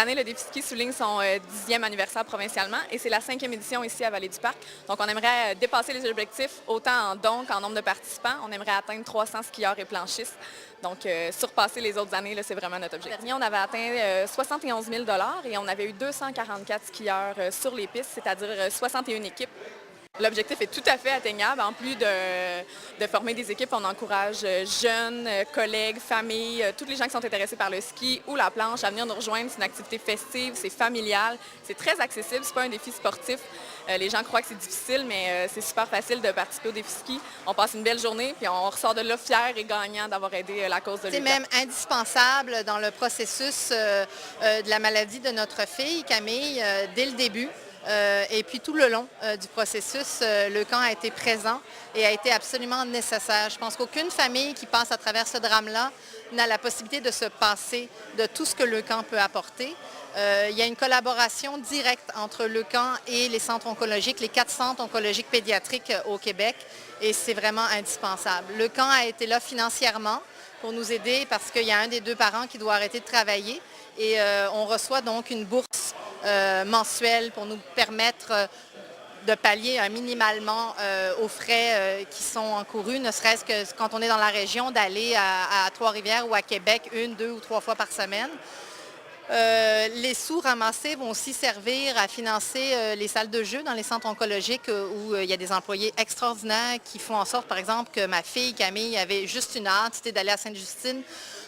année, le défi ski souligne son 10e anniversaire provincialement et c'est la 5e édition ici à Vallée-du-Parc. Donc, on aimerait dépasser les objectifs autant en dons qu'en nombre de participants. On aimerait atteindre 300 skieurs et planchistes. Donc, surpasser les autres années, là, c'est vraiment notre objectif. L'année dernier, on avait atteint 71 000 et on avait eu 244 skieurs sur les pistes, c'est-à-dire 61 équipes. L'objectif est tout à fait atteignable. En plus de former des équipes, on encourage jeunes, collègues, familles, tous les gens qui sont intéressés par le ski ou la planche à venir nous rejoindre. C'est une activité festive, c'est familial, c'est très accessible, c'est pas un défi sportif. Les gens croient que c'est difficile, mais c'est super facile de participer au défi ski. On passe une belle journée, puis on ressort de là fiers et gagnants d'avoir aidé la cause de l'État. C'est même indispensable dans le processus de la maladie de notre fille, Camille, dès le début. Et puis tout le long du processus, le camp a été présent et a été absolument nécessaire. Je pense qu'aucune famille qui passe à travers ce drame-là n'a la possibilité de se passer de tout ce que le camp peut apporter. Il y a une collaboration directe entre le camp et les centres oncologiques, les 4 centres oncologiques pédiatriques au Québec, et c'est vraiment indispensable. Le camp a été là financièrement pour nous aider parce qu'il y a un des 2 parents qui doit arrêter de travailler et on reçoit donc une bourse mensuelle pour nous permettre de pallier minimalement aux frais qui sont encourus, ne serait-ce que quand on est dans la région, d'aller à Trois-Rivières ou à Québec 1, 2 ou 3 fois par semaine. Les sous ramassés vont aussi servir à financer les salles de jeu dans les centres oncologiques où il y a des employés extraordinaires qui font en sorte, par exemple, que ma fille Camille avait juste une hâte, c'était d'aller à Sainte-Justine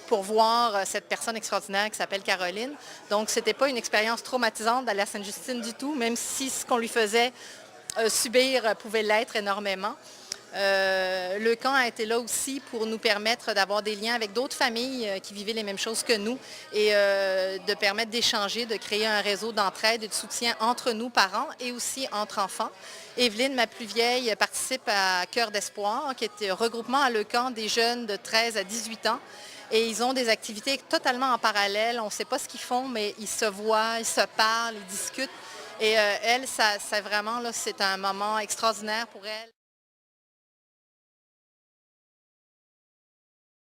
pour voir cette personne extraordinaire qui s'appelle Caroline. Donc, ce n'était pas une expérience traumatisante d'aller à Sainte-Justine du tout, même si ce qu'on lui faisait subir pouvait l'être énormément. Le camp a été là aussi pour nous permettre d'avoir des liens avec d'autres familles qui vivaient les mêmes choses que nous et de permettre d'échanger, de créer un réseau d'entraide et de soutien entre nous, parents, et aussi entre enfants. Evelyne, ma plus vieille, participe à Cœur d'espoir, qui est un regroupement à Le Camp des jeunes de 13 à 18 ans. Et ils ont des activités totalement en parallèle. On ne sait pas ce qu'ils font, mais ils se voient, ils se parlent, ils discutent. Et elle, ça vraiment, là, c'est un moment extraordinaire pour elle.